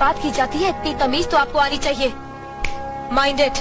बात की जाती है, इतनी तमीज तो आपको आनी चाहिए। Mind it.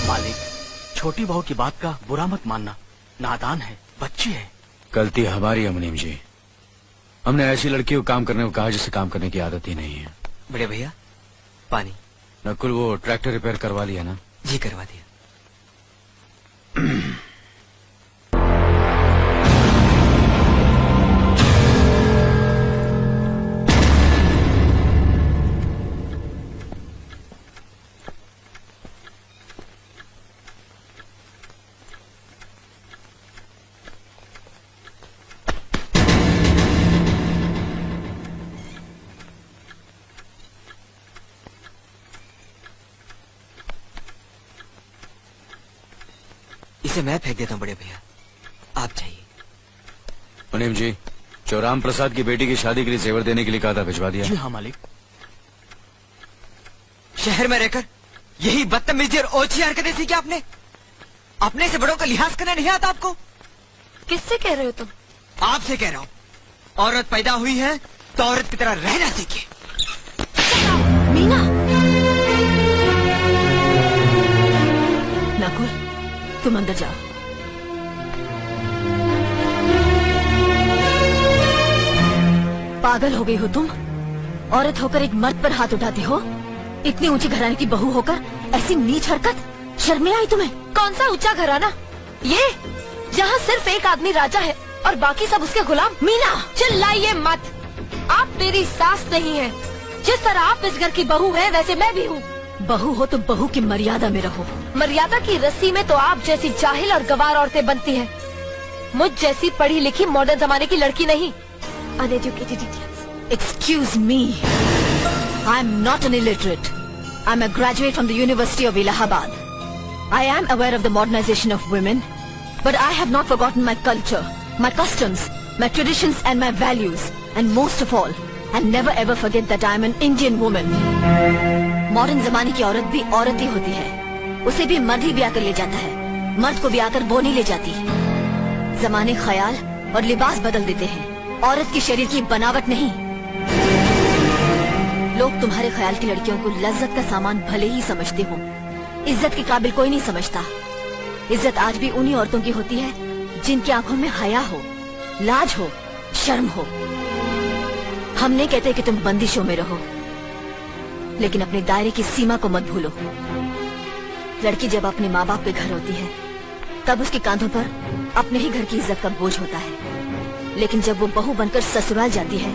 मालिक, छोटी बहू की बात का बुरा मत मानना, नादान है, बच्ची है। गलती हमारी है मुनीम जी, हमने ऐसी लड़की को काम करने को कहा जिसे काम करने की आदत ही नहीं है। बड़े भैया पानी। नकुल, वो ट्रैक्टर रिपेयर करवा लिया ना? जी करवा दिया। इसे मैं फेंक देता हूँ बड़े भैया, आप चाहिए। मुनीम जी, जो राम प्रसाद की बेटी की शादी के लिए जेवर देने के लिए कहा था, भिजवा दिया? जी हाँ मालिक। शहर में रहकर यही बदतमीजी और ओछी हरकतें सीखी आपने? अपने से बड़ों का लिहाज करना नहीं आता आपको? किससे कह रहे हो तुम? आपसे कह रहा हूँ। औरत पैदा हुई है तो औरत की तरह रहना सीखे। मीना। नकुल, तुम अंदर जाओ। पागल हो गई हो तुम? औरत होकर एक मर्द पर हाथ उठाती हो? इतनी ऊंची घराने की बहू होकर ऐसी नीच हरकत, शर्म नहीं आई तुम्हें? कौन सा ऊंचा घराना? ये जहाँ सिर्फ एक आदमी राजा है और बाकी सब उसके गुलाम। मीना, चिल्लाइए मत। आप मेरी सास नहीं है। जिस तरह आप इस घर की बहू है, वैसे मैं भी हूँ। बहू हो तो बहू की मर्यादा में रहो। मर्यादा की रस्सी में तो आप जैसी जाहिल और गवार औरतें बनती हैं। मुझ जैसी पढ़ी लिखी मॉडर्न जमाने की लड़की नहीं। Uneducated idiots. Excuse me, I am not an illiterate. I am a graduate from the University of Allahabad. I am aware of the modernization of women, but I have not forgotten my culture, my customs, my traditions and my values, and most of all, I never ever forget that I am an Indian woman. Modern जमाने की औरत भी औरत ही होती है, उसे भी मर्द ही ब्याह कर ले जाता है, मर्द को ब्याह कर वो नहीं ले जाती। जमाने ख्याल और लिबास बदल देते हैं, औरत की शरीर की बनावट नहीं। लोग तुम्हारे ख्याल की लड़कियों को लज्जत का सामान भले ही समझते हो, इज्जत के काबिल कोई नहीं समझता। इज्जत आज भी उन्हीं औरतों की होती है जिनकी आंखों में हया हो, लाज हो, शर्म हो। हम नहीं कहते कि तुम बंदिशों में रहो, लेकिन अपने दायरे की सीमा को मत भूलो। लड़की जब अपने माँ बाप के घर होती है, तब उसके कांधों पर अपने ही घर की इज्जत का बोझ होता है, लेकिन जब वो बहू बनकर ससुराल जाती है,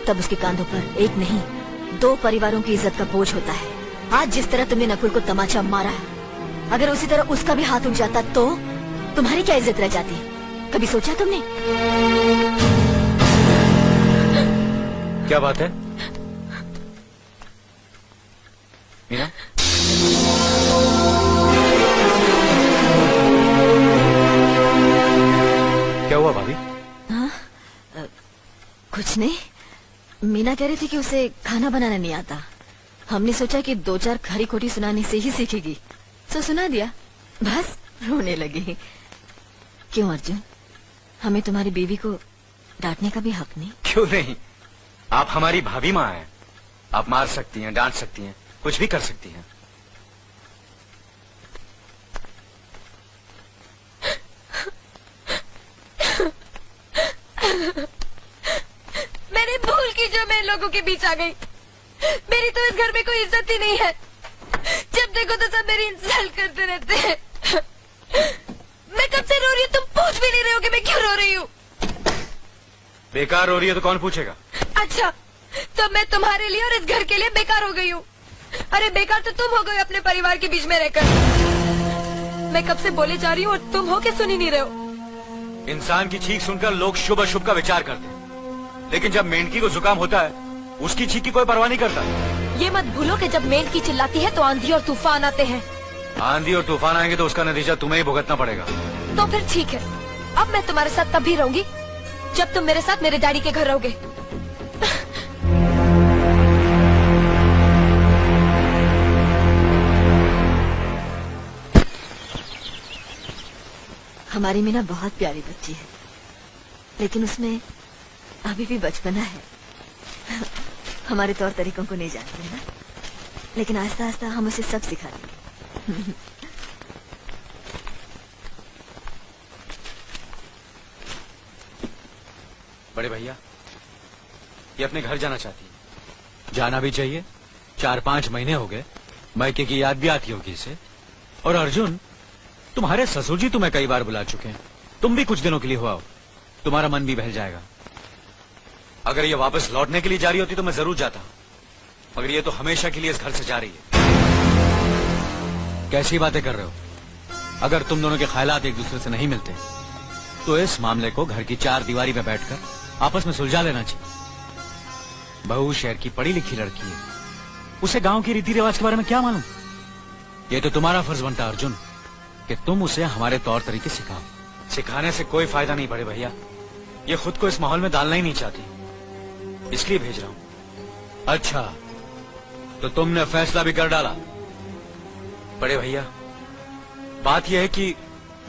तब उसके कांधों पर एक नहीं 2 परिवारों की इज्जत का बोझ होता है। आज जिस तरह तुमने नकुल को तमाचा मारा, अगर उसी तरह उसका भी हाथ उठ जाता तो तुम्हारी क्या इज्जत रह जाती? कभी सोचा तुमने? क्या बात है मीना? क्या हुआ भाभी? हाँ, कुछ नहीं। मीना कह रही थी कि उसे खाना बनाना नहीं आता। हमने सोचा कि 2-4 खरी खोटी सुनाने से ही सीखेगी, तो सुना दिया, बस रोने लगी। क्यों अर्जुन, हमें तुम्हारी बीवी को डांटने का भी हक नहीं? क्यों नहीं, आप हमारी भाभी माँ हैं। आप मार सकती हैं, डांट सकती हैं, कुछ भी कर सकती हैं। मैंने भूल की जो मैं लोगों के बीच आ गई। मेरी तो इस घर में कोई इज्जत ही नहीं है। जब देखो तो सब मेरी इंसल्ट करते रहते हैं। मैं कब से रो रही हूँ, तुम पूछ भी नहीं रहे हो कि मैं क्यों रो रही हूँ। बेकार रो रही है तो कौन पूछेगा? अच्छा, तो मैं तुम्हारे लिए और इस घर के लिए बेकार हो गई हूँ। अरे बेकार तो तुम हो गए अपने परिवार के बीच में रहकर। मैं कब से बोले जा रही हूँ और तुम हो के सुन ही नहीं रहे हो। इंसान की चीख सुनकर लोग शुभ अशुभ का विचार करते हैं, लेकिन जब मेंढकी को जुकाम होता है, उसकी चीख की कोई परवाह नहीं करता। ये मत भूलो कि जब मेंढकी चिल्लाती है तो आंधी और तूफान आते हैं। आंधी और तूफान आएंगे तो उसका नतीजा तुम्हें ही भुगतना पड़ेगा। तो फिर ठीक है, अब मैं तुम्हारे साथ तब भी रहूंगी जब तुम मेरे साथ मेरे डैडी के घर रहोगे। हमारी मीना बहुत प्यारी बच्ची है, लेकिन उसमें अभी भी बचपना है। हमारे तौर तरीकों को नहीं जानती है ना, लेकिन आस्ता आस्ता हम उसे सब सिखा देंगे। बड़े भैया, ये अपने घर जाना चाहती है। जाना भी चाहिए। 4-5 महीने हो गए, मायके की याद भी आती होगी इसे। और अर्जुन, तुम्हारे ससुर जी तुम्हें कई बार बुला चुके हैं। तुम भी कुछ दिनों के लिए हो आओ, तुम्हारा मन भी बहल जाएगा। अगर ये वापस लौटने के लिए जा रही होती तो मैं जरूर जाता, मगर ये तो हमेशा के लिए इस घर से जा रही है। कैसी बातें कर रहे हो? अगर तुम दोनों के ख्यालात एक दूसरे से नहीं मिलते तो इस मामले को घर की 4 दीवारी में बैठकर आपस में सुलझा लेना चाहिए। बहू शहर की पढ़ी लिखी लड़की है, उसे गांव की रीति रिवाज के बारे में क्या मालूम? ये तो तुम्हारा फर्ज बनता है अर्जुन कि तुम उसे हमारे तौर तरीके सिखाओ। सिखाने से कोई फायदा नहीं बड़े भैया, ये खुद को इस माहौल में डालना ही नहीं चाहती, इसलिए भेज रहा हूं। अच्छा, तो तुमने फैसला भी कर डाला? बड़े भैया, बात यह है कि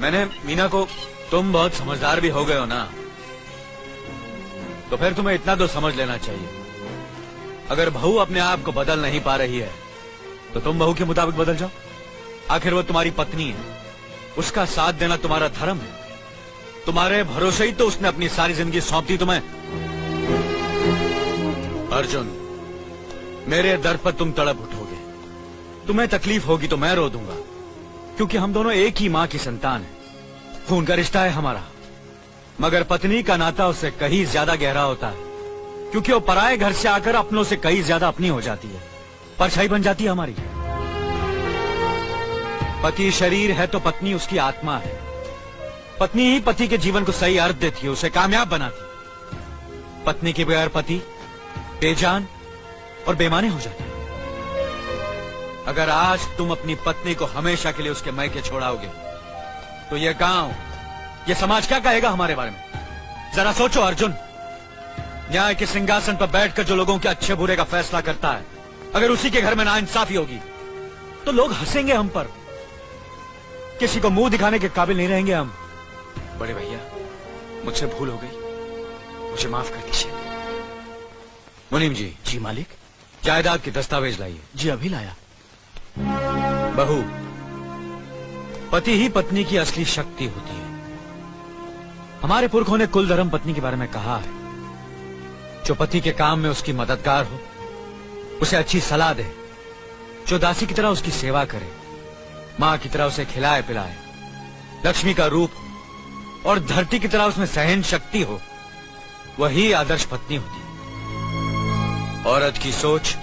मैंने मीना को, तुम बहुत समझदार भी हो गए हो ना, तो फिर तुम्हें इतना तो समझ लेना चाहिए, अगर बहू अपने आप को बदल नहीं पा रही है तो तुम बहू के मुताबिक बदल जाओ। आखिर वो तुम्हारी पत्नी है, उसका साथ देना तुम्हारा धर्म है। तुम्हारे भरोसे ही तो उसने अपनी सारी जिंदगी सौंप दी तुम्हें। अर्जुन, मेरे दर पर तुम तड़प उठोगे, तुम्हें तकलीफ होगी तो मैं रो दूंगा, क्योंकि हम दोनों एक ही मां की संतान हैं। खून का रिश्ता है हमारा, मगर पत्नी का नाता उससे कहीं ज्यादा गहरा होता है, क्योंकि वो पराये घर से आकर अपनों से कहीं ज्यादा अपनी हो जाती है, परछाई बन जाती है हमारी। पति शरीर है तो पत्नी उसकी आत्मा है। पत्नी ही पति के जीवन को सही अर्थ देती है, उसे कामयाब बनाती। पत्नी के बगैर पति बेजान और बेमाने हो जाते हैं। अगर आज तुम अपनी पत्नी को हमेशा के लिए उसके मायके छोड़ाओगे तो ये गांव, ये समाज क्या कहेगा हमारे बारे में? जरा सोचो अर्जुन, न्याय के सिंहासन पर बैठकर जो लोगों के अच्छे बुरे का फैसला करता है, अगर उसी के घर में नाइंसाफी होगी तो लोग हंसेंगे हम पर, किसी को मुंह दिखाने के काबिल नहीं रहेंगे हम। बड़े भैया, मुझसे भूल हो गई, मुझे माफ कर दीजिए। मुनीम जी। जी मालिक। जायदाद के दस्तावेज लाइए। जी अभी लाया। बहू, पति ही पत्नी की असली शक्ति होती है। हमारे पुरखों ने कुल धर्म पत्नी के बारे में कहा है, जो पति के काम में उसकी मददगार हो, उसे अच्छी सलाह दे, जो दासी की तरह उसकी सेवा करे, मां की तरह उसे खिलाए पिलाए, लक्ष्मी का रूप और धरती की तरह उसमें सहन शक्ति हो, वही आदर्श पत्नी होती है। औरत की सोच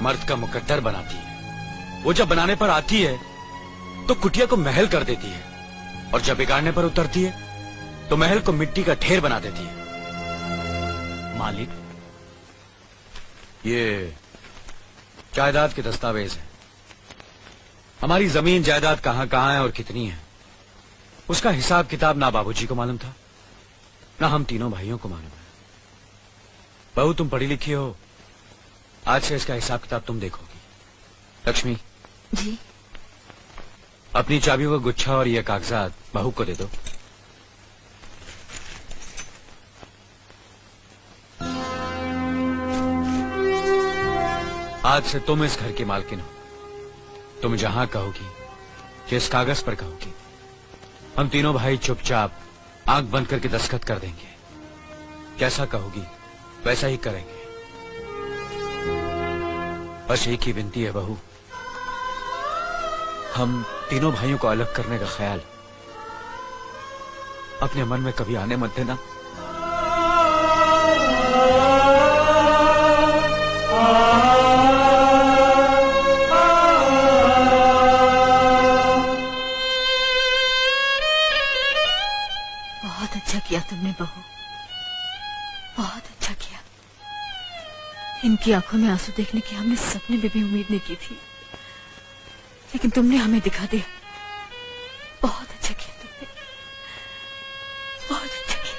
मर्द का मुकद्दर बनाती है। वो जब बनाने पर आती है तो कुटिया को महल कर देती है, और जब बिगाड़ने पर उतरती है तो महल को मिट्टी का ढेर बना देती है। मालिक, ये जायदाद के दस्तावेज हैं। हमारी जमीन जायदाद कहां कहां है और कितनी है, उसका हिसाब किताब ना बाबूजी को मालूम था, ना हम तीनों भाइयों को मालूम है। बहू, तुम पढ़ी लिखी हो, आज से इसका हिसाब किताब तुम देखोगी। लक्ष्मी जी। अपनी चाबियों का गुच्छा और ये कागजात बहू को दे दो। आज से तुम इस घर की मालकिन हो। तुम जहां कहोगी, जिस कागज पर कहोगी, हम तीनों भाई चुपचाप आंख बंद करके दस्तखत कर देंगे। जैसा कहोगी वैसा ही करेंगे। बस एक ही विनती है बहू, हम तीनों भाइयों को अलग करने का ख्याल अपने मन में कभी आने मत देना। बहुत अच्छा किया तुमने बहू, बहुत अच्छा किया। इनकी आंखों में आंसू देखने की हमने सपने में भी उम्मीद नहीं की थी, लेकिन तुमने हमें दिखा दिया। बहुत अच्छा किया तुमने, बहुत अच्छा किया।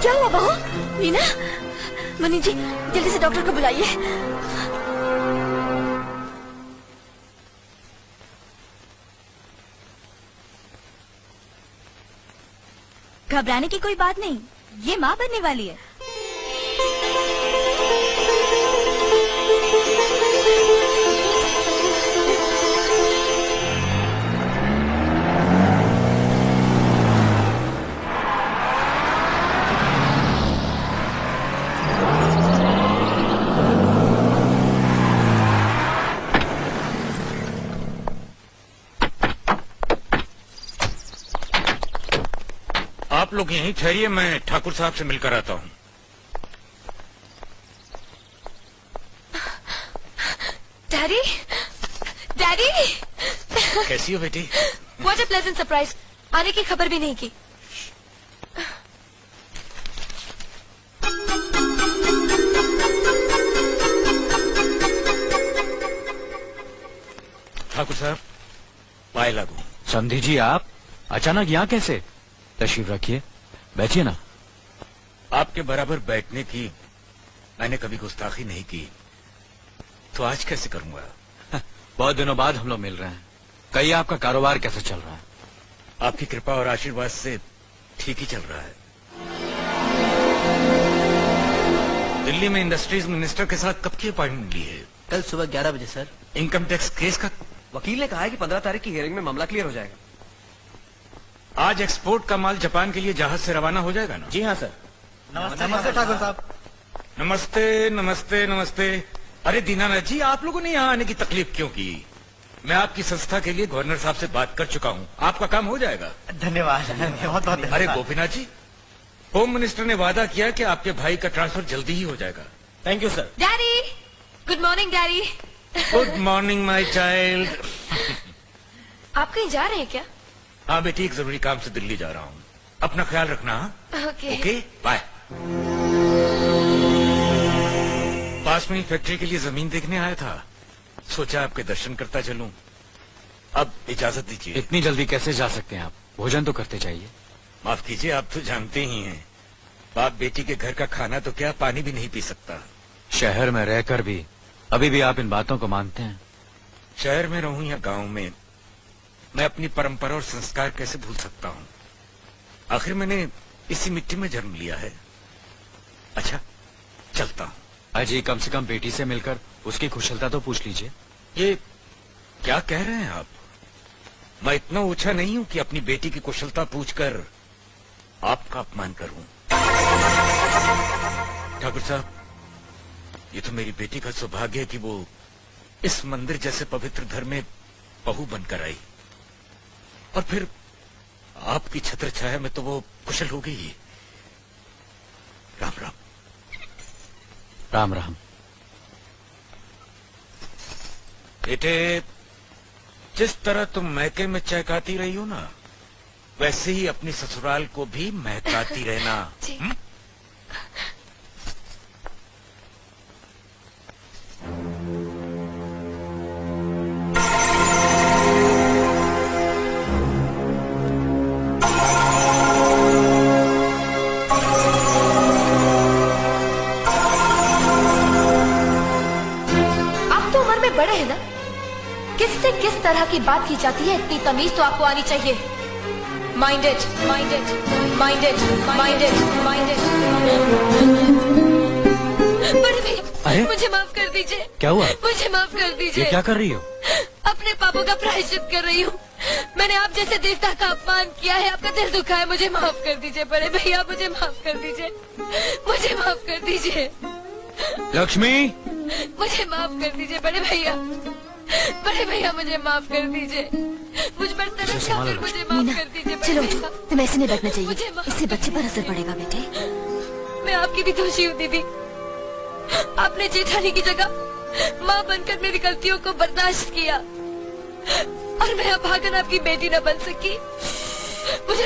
क्या हुआ बहू? मीना, मनी जी जल्दी से डॉक्टर को बुलाइए। घबराने की कोई बात नहीं, ये माँ बनने वाली है। आप लोग यहीं ठहरिए, मैं ठाकुर साहब से मिलकर आता हूँ। डैडी, डैडी, कैसी हो बेटी? What a pleasant surprise. आने की खबर भी नहीं की। ठाकुर साहब, पाए लागू। संधि जी, आप अचानक यहाँ कैसे? तशरीफ रखिए, बैठिए ना। आपके बराबर बैठने की मैंने कभी गुस्ताखी नहीं की, तो आज कैसे करूंगा? बहुत दिनों बाद हम लोग मिल रहे हैं। कहिए, आपका कारोबार कैसे चल रहा है? आपकी कृपा और आशीर्वाद से ठीक ही चल रहा है। दिल्ली में इंडस्ट्रीज मिनिस्टर के साथ कब की अपॉइंटमेंट ली है? कल सुबह 11 बजे सर। इनकम टैक्स केस का वकील ने कहा है कि 15 तारीख की हियरिंग में मामला क्लियर हो जाएगा। आज एक्सपोर्ट का माल जापान के लिए जहाज से रवाना हो जाएगा ना? जी हाँ सर। नमस्ते ठाकुर साहब। नमस्ते नमस्ते नमस्ते। अरे दीनानाथ जी, आप लोगों ने यहाँ आने की तकलीफ क्यों की? मैं आपकी संस्था के लिए गवर्नर साहब से बात कर चुका हूँ, आपका काम हो जाएगा। धन्यवाद, बहुत बहुत अरे गोपीनाथ जी, होम मिनिस्टर ने वादा किया कि आपके भाई का ट्रांसफर जल्दी ही हो जाएगा। Thank you sir. Daddy, good morning daddy. Good morning my child. आप कहीं जा रहे हैं क्या? हाँ बेटी, एक जरूरी काम से दिल्ली जा रहा हूँ, अपना ख्याल रखना। ओके। Okay, bye. पास में ही फैक्ट्री के लिए जमीन देखने आया था, सोचा आपके दर्शन करता चलूं। अब इजाजत दीजिए। इतनी जल्दी कैसे जा सकते हैं आप? भोजन तो करते जाइए। माफ कीजिए, आप तो जानते ही हैं, बाप बेटी के घर का खाना तो क्या, पानी भी नहीं पी सकता। शहर में रहकर भी अभी भी आप इन बातों को मानते हैं? शहर में रहूं या गांव में, मैं अपनी परंपरा और संस्कार कैसे भूल सकता हूं? आखिर मैंने इसी मिट्टी में जन्म लिया है। अच्छा, चलता हूं। अजी, कम से कम बेटी से मिलकर उसकी कुशलता तो पूछ लीजिए। ये क्या कह रहे हैं आप? मैं इतना ऊंचा नहीं हूं कि अपनी बेटी की कुशलता पूछकर आपका अपमान करूं। ठाकुर साहब, ये तो मेरी बेटी का सौभाग्य है कि वो इस मंदिर जैसे पवित्र घर में बहू बनकर आई, और फिर आपकी छत्र छाया में तो वो कुशल हो गई। राम राम। राम राम। बेटे, जिस तरह तुम मैके में चहकाती रही हो ना, वैसे ही अपनी ससुराल को भी महकाती रहना। जी। बड़े हैं ना, किससे किस तरह की बात की जाती है, इतनी तमीज तो आपको आनी चाहिए। Minded, minded, minded, minded, minded. बड़े भैया, मुझे माफ कर दीजिए। क्या हुआ? मुझे माफ कर दीजिए। ये क्या कर रही हो? अपने पापों का प्रायश्चित कर रही हूँ। मैंने आप जैसे देवता का अपमान किया है, आपका दिल दुखा है, मुझे माफ कर दीजिए बड़े भैया, मुझे माफ कर दीजिए, मुझे माफ कर दीजिए। लक्ष्मी, मुझे माफ कर दीजिए बड़े भैया, बड़े भैया मुझे माफ कर दीजिए, मुझ पर तरस खाकर मुझे माफ कर दीजिए बड़े चलो, भैया। तुम ऐसे नहीं बैठना चाहिए, मुझे माफ इससे बच्चे पर असर पड़ेगा बेटे। मैं आपकी भी दोषी हूँ दीदी, आपने जेठानी की जगह माँ बनकर मेरी गलतियों को बर्दाश्त किया, और मैं अब भागन आपकी बेटी न बन सकी। मुझे